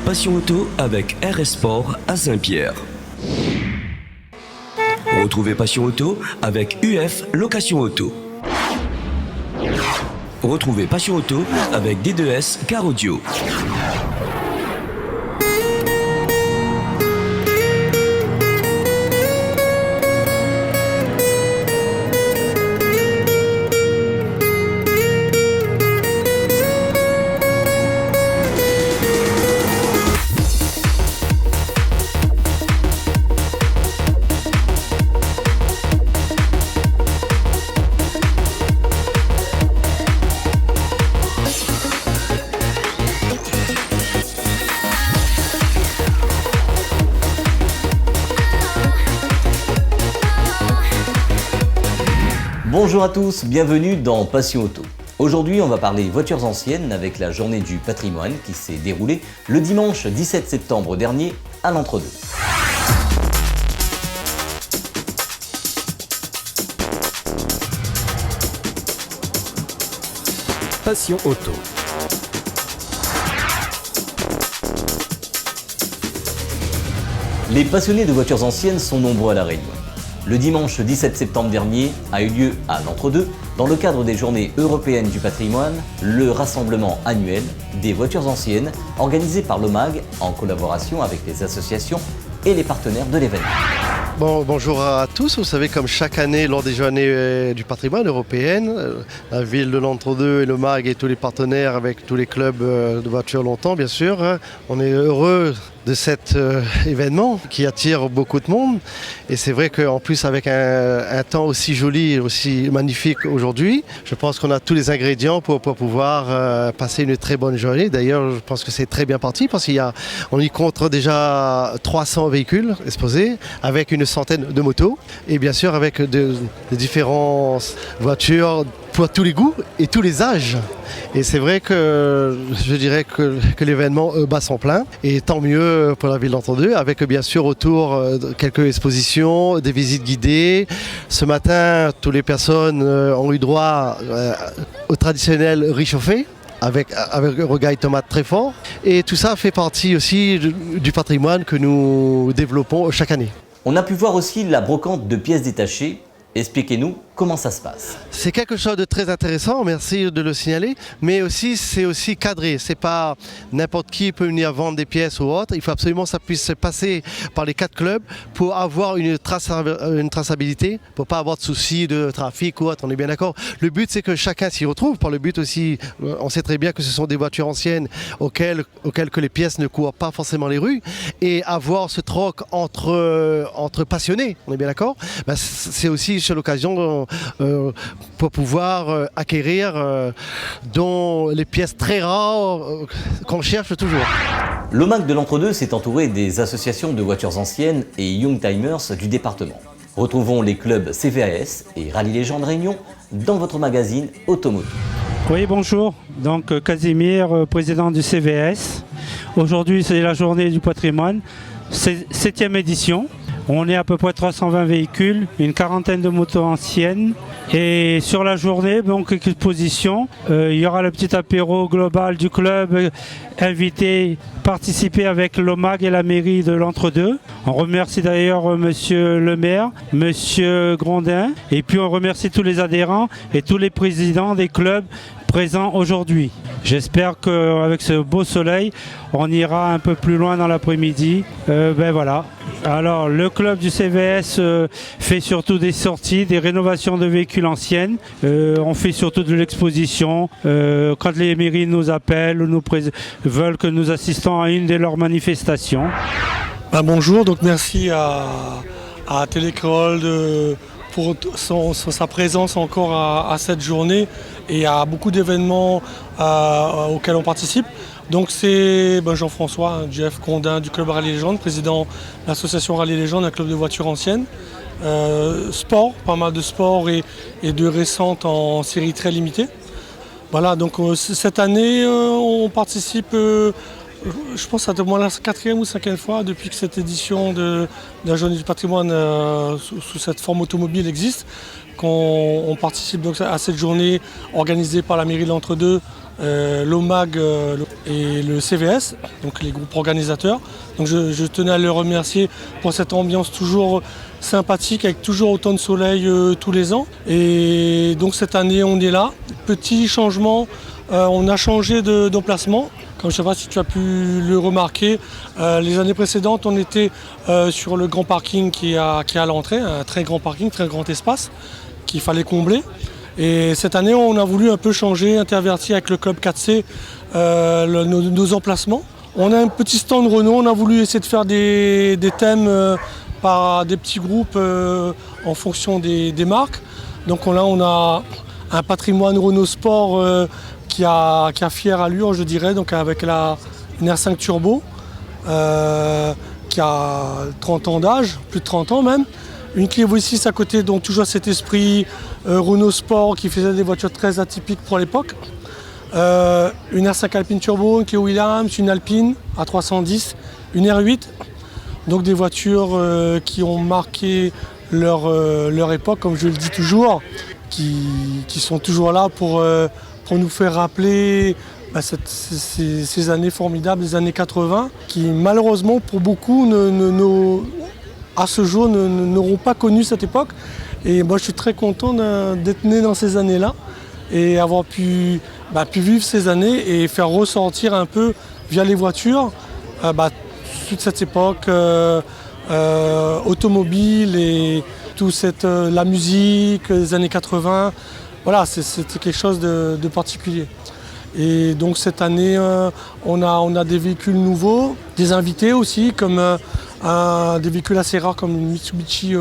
Passion Auto avec RS Sport à Saint-Pierre. Retrouvez Passion Auto avec UF Location Auto. Retrouvez Passion Auto avec D2S Car Audio. Bonjour à tous, bienvenue dans Passion Auto. Aujourd'hui, on va parler voitures anciennes avec la journée du patrimoine qui s'est déroulée le dimanche 17 septembre dernier à l'Entre-deux. Passion Auto. Les passionnés de voitures anciennes sont nombreux à La Réunion. Le dimanche 17 septembre dernier a eu lieu à l'Entre-deux, dans le cadre des Journées européennes du patrimoine, le rassemblement annuel des voitures anciennes organisé par l'OMAG en collaboration avec les associations et les partenaires de l'événement. Bonjour à tous. Vous savez, comme chaque année lors des Journées du patrimoine européennes, la ville de l'Entre-deux et le MAG et tous les partenaires avec tous les clubs de voitures longtemps bien sûr, on est heureux de cet événement qui attire beaucoup de monde. Et c'est vrai qu'en plus avec un temps aussi joli et aussi magnifique aujourd'hui, je pense qu'on a tous les ingrédients pour pouvoir passer une très bonne journée. D'ailleurs, je pense que c'est très bien parti parce qu'on y compte déjà 300 véhicules exposés avec une centaine de motos et bien sûr avec de différentes voitures pour tous les goûts et tous les âges. Et c'est vrai que je dirais que l'événement bat son plein et tant mieux pour la ville d'Entre-deux avec bien sûr autour quelques expositions, des visites guidées. Ce matin, toutes les personnes ont eu droit au traditionnel riz chauffé avec rogaille tomate très fort. Et tout ça fait partie aussi du patrimoine que nous développons chaque année. On a pu voir aussi la brocante de pièces détachées. Expliquez-nous comment ça se passe. C'est quelque chose de très intéressant, merci de le signaler, mais aussi c'est aussi cadré. C'est pas n'importe qui peut venir vendre des pièces ou autre. Il faut absolument que ça puisse se passer par les 4 clubs pour avoir une traçabilité, pour pas avoir de soucis de trafic ou autre. On est bien d'accord. Le but c'est que chacun s'y retrouve. Par le but aussi, on sait très bien que ce sont des voitures anciennes auxquelles que les pièces ne courent pas forcément les rues, et avoir ce troc entre passionnés. On est bien d'accord. C'est aussi sur l'occasion pour pouvoir acquérir dont les pièces très rares qu'on cherche toujours. L'OMAG de l'Entre-deux s'est entouré des associations de voitures anciennes et Youngtimers du département. Retrouvons les clubs CVAS et Rallye Légende Réunion dans votre magazine Automoto. Oui, bonjour. Donc Casimir, président du CVS. Aujourd'hui, c'est la journée du patrimoine, 7e édition. On est à peu près 320 véhicules, une quarantaine de motos anciennes. Et sur la journée, donc exposition, il y aura le petit apéro global du club, invité, participer avec l'OMAG et la mairie de l'Entre-deux. On remercie d'ailleurs monsieur le maire, monsieur Grondin. Et puis on remercie tous les adhérents et tous les présidents des clubs présents aujourd'hui. J'espère qu'avec ce beau soleil, on ira un peu plus loin dans l'après-midi. Voilà. Alors, le club du CVS fait surtout des sorties, des rénovations de véhicules anciennes. On fait surtout de l'exposition. Quand les mairies nous appellent ou nous veulent que nous assistons à une de leurs manifestations. Bonjour, donc merci à Télécréole pour sa présence encore à cette journée et à beaucoup d'événements auxquels on participe. Donc c'est Jean-François, Jeff Condin du club Rallye Légende, président de l'association Rallye Légende, un club de voitures anciennes. Sport, pas mal de sport et de récentes en série très limitée. Voilà, donc cette année on participe, je pense à au moins la 4e ou 5e fois depuis que cette édition de la Journée du patrimoine sous cette forme automobile existe, qu'on participe donc à cette journée organisée par la mairie de l'Entre-deux l'OMAG et le CVS, donc les groupes organisateurs. Donc je tenais à les remercier pour cette ambiance toujours sympathique avec toujours autant de soleil tous les ans. Et donc cette année on est là. Petit changement, on a changé d'emplacement. Comme je ne sais pas si tu as pu le remarquer, les années précédentes on était sur le grand parking qui est à l'entrée, un très grand parking, très grand espace qu'il fallait combler. Et cette année, on a voulu un peu changer, intervertir avec le club 4C nos emplacements. On a un petit stand Renault, on a voulu essayer de faire des thèmes par des petits groupes en fonction des marques. Donc là, on a un patrimoine Renault Sport qui a fière allure, je dirais, donc avec une R5 Turbo qui a 30 ans d'âge, plus de 30 ans même. Une Clio V6 à côté, donc toujours cet esprit Renault Sport qui faisait des voitures très atypiques pour l'époque. Une R5 Alpine Turbo, une Clio Williams, une Alpine A310, une R8. Donc des voitures qui ont marqué leur époque, comme je le dis toujours, qui sont toujours là pour nous faire rappeler ces années formidables, les années 80, qui malheureusement pour beaucoup à ce jour n'auront pas connu cette époque. Et moi je suis très content d'être né dans ces années-là et avoir pu vivre ces années et faire ressortir un peu via les voitures toute cette époque automobile et la musique des années 80. Voilà, c'était quelque chose de particulier. Et donc cette année, on a des véhicules nouveaux, des invités aussi, comme des véhicules assez rares comme une Mitsubishi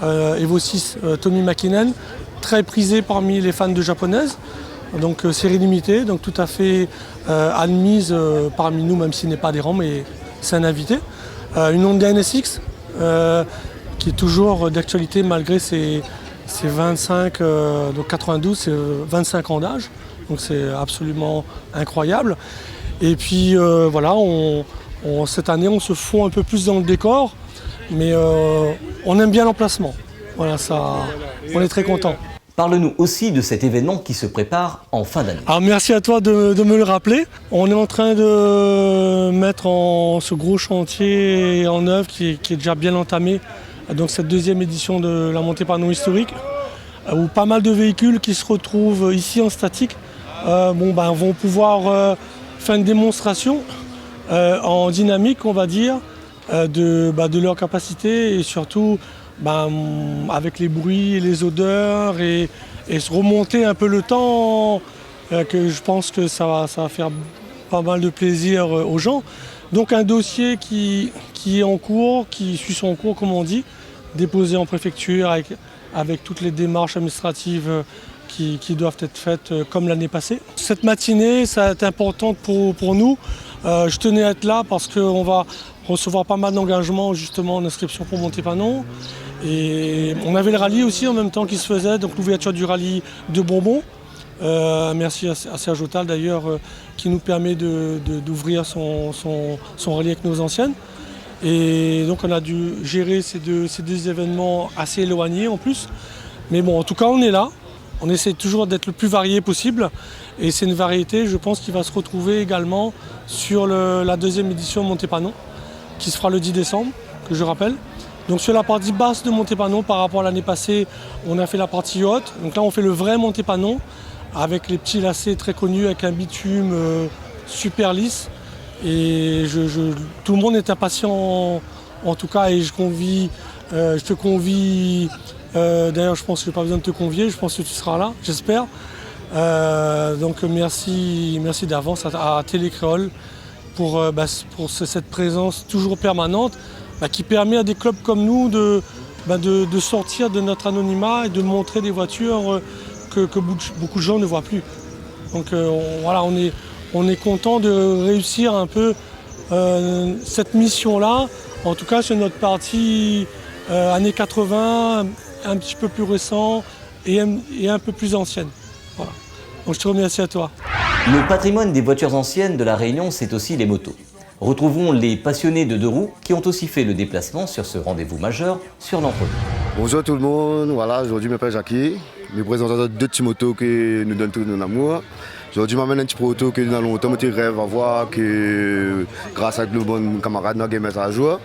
Evo 6 Tommy Mäkinen, très prisé parmi les fans de japonaises, donc série limitée, donc tout à fait admise parmi nous, même s'il n'est pas adhérent, mais c'est un invité. Une Honda NSX qui est toujours d'actualité malgré ses 25, donc 92, c'est 25 ans d'âge, donc c'est absolument incroyable. Et puis voilà, cette année, on se fond un peu plus dans le décor, mais on aime bien l'emplacement. Voilà, on est très content. Parle-nous aussi de cet événement qui se prépare en fin d'année. Alors merci à toi de me le rappeler. On est en train de mettre ce gros chantier en œuvre qui est déjà bien entamé. Donc cette deuxième édition de la Montepanon historique, où pas mal de véhicules qui se retrouvent ici en statique vont pouvoir faire une démonstration en dynamique, on va dire, de leur capacité et surtout avec les bruits et les odeurs et se remonter un peu le temps, que je pense que ça va faire pas mal de plaisir aux gens. Donc un dossier qui est en cours, qui suit son cours comme on dit, déposé en préfecture avec toutes les démarches administratives qui doivent être faites comme l'année passée. Cette matinée, ça est importante pour nous. Je tenais à être là parce qu'on va recevoir pas mal d'engagements justement en inscription pour Montepanon. Et on avait le rallye aussi en même temps qui se faisait, donc l'ouverture du rallye de Bonbon. Merci à Serge Otal d'ailleurs qui nous permet d'ouvrir son rallye avec nos anciennes. Et donc on a dû gérer ces deux événements assez éloignés en plus. Mais bon, en tout cas on est là. On essaie toujours d'être le plus varié possible. Et c'est une variété, je pense, qui va se retrouver également sur la deuxième édition de Montepanon, qui se fera le 10 décembre, que je rappelle. Donc sur la partie basse de Montepanon, par rapport à l'année passée, on a fait la partie haute. Donc là on fait le vrai Montepanon, avec les petits lacets très connus, avec un bitume super lisse. Et tout le monde est impatient en tout cas, et je te convie, d'ailleurs je pense que je n'ai pas besoin de te convier, je pense que tu seras là, j'espère. Donc merci d'avance à Télécréole pour cette présence toujours permanente qui permet à des clubs comme nous de sortir de notre anonymat et de montrer des voitures que beaucoup de gens ne voient plus. Donc voilà, on est content de réussir un peu cette mission-là, en tout cas sur notre partie années 80, un petit peu plus récent et un peu plus ancienne. Voilà. Donc je te remercie à toi. Le patrimoine des voitures anciennes de La Réunion, c'est aussi les motos. Retrouvons les passionnés de deux roues qui ont aussi fait le déplacement sur ce rendez-vous majeur sur l'entre-deux. Bonjour tout le monde, voilà, aujourd'hui je m'appelle Jackie, je présente deux petits motos qui nous donnent tout notre amour. Aujourd'hui, je m'amène un petit proto que dans longtemps, je rêve à voir que grâce à le bon camarade qui met à jour,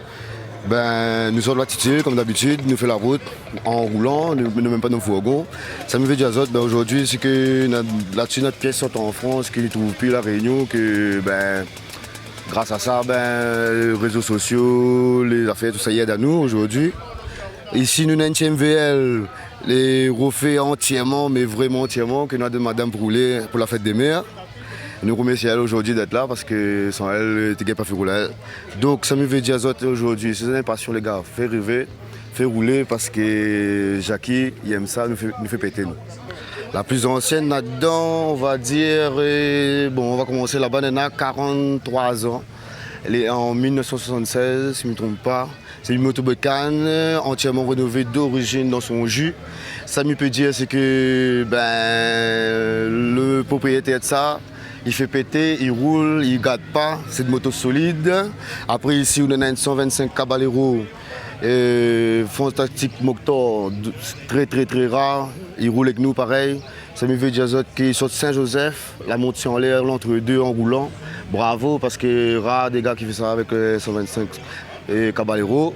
ben, nous sommes l'attitude, comme d'habitude, nous faisons la route en roulant, nous ne même pas nos fourgons. Ça me fait dire ben, aujourd'hui, c'est que là-dessus, notre pièce sort en France, qu'il ne trouve plus la Réunion, que ben, grâce à ça, ben, les réseaux sociaux, les affaires, tout ça y aide à nous aujourd'hui. Ici, nous avons une TMVL, les refait entièrement, mais vraiment entièrement, que nous avons Madame Brûlé pour la fête des mères. Nous remercions elle aujourd'hui d'être là parce que sans elle, tu n'aurais pas fait rouler. Donc ça me veut dire aujourd'hui, c'est une passion les gars, faire rêver, faire rouler parce que Jackie, il aime ça, nous fait péter nous. La plus ancienne là-dedans, on va dire, bon on va commencer là-bas, elle a 43 ans. Elle est en 1976, si je ne me trompe pas. C'est une moto bécane entièrement rénovée d'origine dans son jus. Ça me peut dire c'est que ben, le propriétaire de ça, il fait péter, il roule, il ne garde pas, c'est une moto solide. Après ici, on a une 125 Caballero, fantastique moteur, très très très rare. Il roule avec nous pareil. Ça me veut dire qu'il sort de Saint-Joseph, la montée en l'air, l'entre deux en roulant. Bravo parce que rare des gars qui font ça avec 125 Caballero.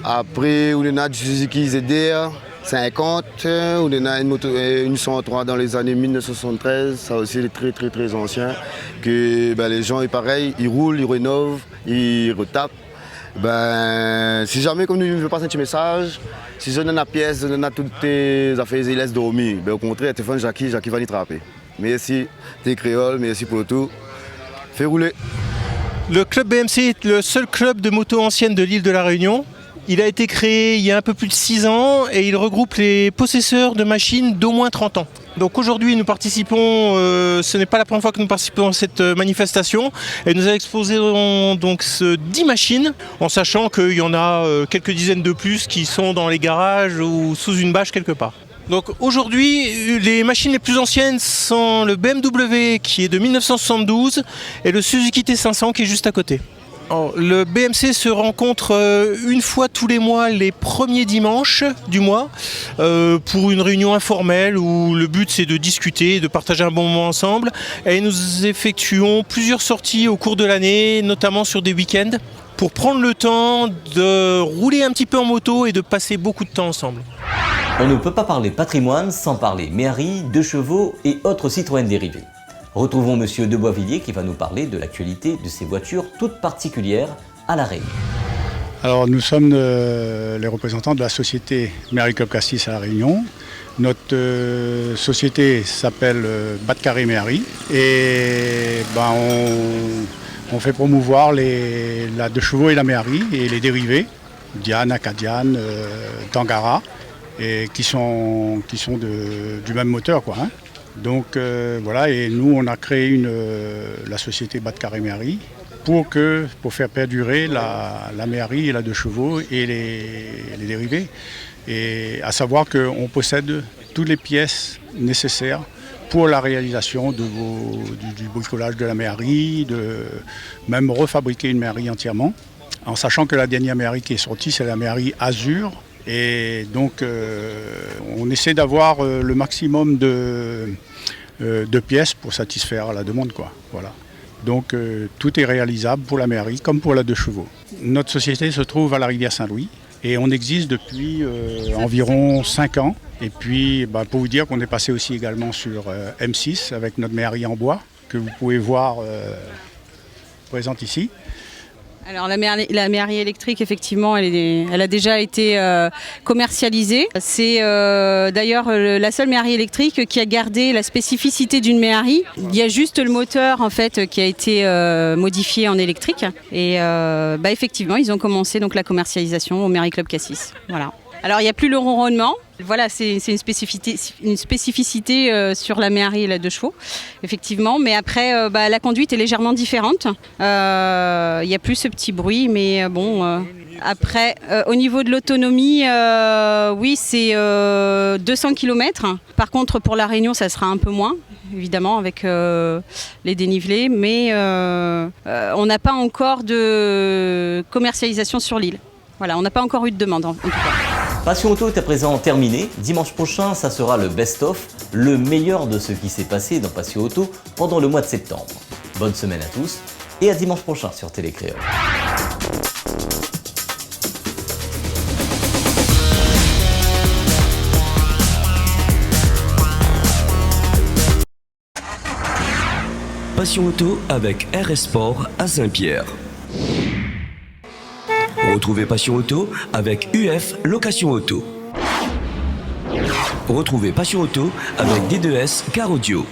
Après, on a du Suzuki ZDR. 50, on a une moto, une 103 dans les années 1973, ça aussi est très très très ancien. Que ben, les gens, pareil, ils roulent, ils rénovent, ils retapent. Ben, si jamais comme nous ne veut pas un petit message, si je donne la pièce, je donne toutes tes affaires, ils laissent dormir. Ben, au contraire, téléphone Jackie va y trapper. Merci, t'es créole, merci pour tout. Fais rouler. Le club BMC est le seul club de moto ancienne de l'île de la Réunion. Il a été créé il y a un peu plus de 6 ans et il regroupe les possesseurs de machines d'au moins 30 ans. Donc aujourd'hui nous participons, ce n'est pas la première fois que nous participons à cette manifestation et nous exposerons donc 10 machines en sachant qu'il y en a quelques dizaines de plus qui sont dans les garages ou sous une bâche quelque part. Donc aujourd'hui, les machines les plus anciennes sont le BMW qui est de 1972 et le Suzuki T500 qui est juste à côté. Alors, le BMC se rencontre une fois tous les mois, les premiers dimanches du mois, pour une réunion informelle où le but c'est de discuter, de partager un bon moment ensemble. Et nous effectuons plusieurs sorties au cours de l'année, notamment sur des week-ends, pour prendre le temps de rouler un petit peu en moto et de passer beaucoup de temps ensemble. On ne peut pas parler patrimoine sans parler méhari, 2 chevaux et autres Citroën dérivés. Retrouvons Monsieur Deboisvilliers qui va nous parler de l'actualité de ces voitures toutes particulières à La Réunion. Alors nous sommes les représentants de la société Méhari Club Cassis à La Réunion. Notre société s'appelle Batcarré Méhari et on fait promouvoir la 2 chevaux et la Méhari et les dérivés, Diane, Acadiane, Tangara, et qui sont du même moteur quoi. Hein. Donc voilà, et nous on a créé la société Batcarré Méhari pour faire perdurer la Méhari et la 2 chevaux et les dérivés. Et à savoir qu'on possède toutes les pièces nécessaires pour la réalisation du bricolage de la Méhari, de même refabriquer une Méhari entièrement, en sachant que la dernière Méhari qui est sortie c'est la Méhari Azur. Et donc on essaie d'avoir le maximum de pièces pour satisfaire la demande quoi. Voilà. Donc tout est réalisable pour la Méhari comme pour la 2 chevaux. Notre société se trouve à la rivière Saint-Louis et on existe depuis environ 5 ans. Et puis pour vous dire qu'on est passé aussi également sur M6 avec notre Méhari en bois que vous pouvez voir présente ici. Alors la Méhari électrique, effectivement, elle a déjà été commercialisée. C'est d'ailleurs la seule Méhari électrique qui a gardé la spécificité d'une Méhari. Il y a juste le moteur en fait qui a été modifié en électrique. Et effectivement, ils ont commencé donc la commercialisation au Méhari Club Cassis. Voilà. Alors il n'y a plus le ronronnement. Voilà, c'est une spécificité sur la Méhari et la 2 chevaux, effectivement. Mais après, la conduite est légèrement différente. Il n'y a plus ce petit bruit, mais bon. Après, au niveau de l'autonomie, oui, c'est 200 km. Par contre, pour la Réunion, ça sera un peu moins, évidemment, avec les dénivelés. Mais on n'a pas encore de commercialisation sur l'île. Voilà, on n'a pas encore eu de demande, en tout cas. Passion Auto est à présent terminé. Dimanche prochain, ça sera le best-of, le meilleur de ce qui s'est passé dans Passion Auto pendant le mois de septembre. Bonne semaine à tous et à dimanche prochain sur Télécréole. Passion Auto avec RS Sport à Saint-Pierre. Retrouvez Passion Auto avec UF Location Auto. Retrouvez Passion Auto avec D2S Car Audio.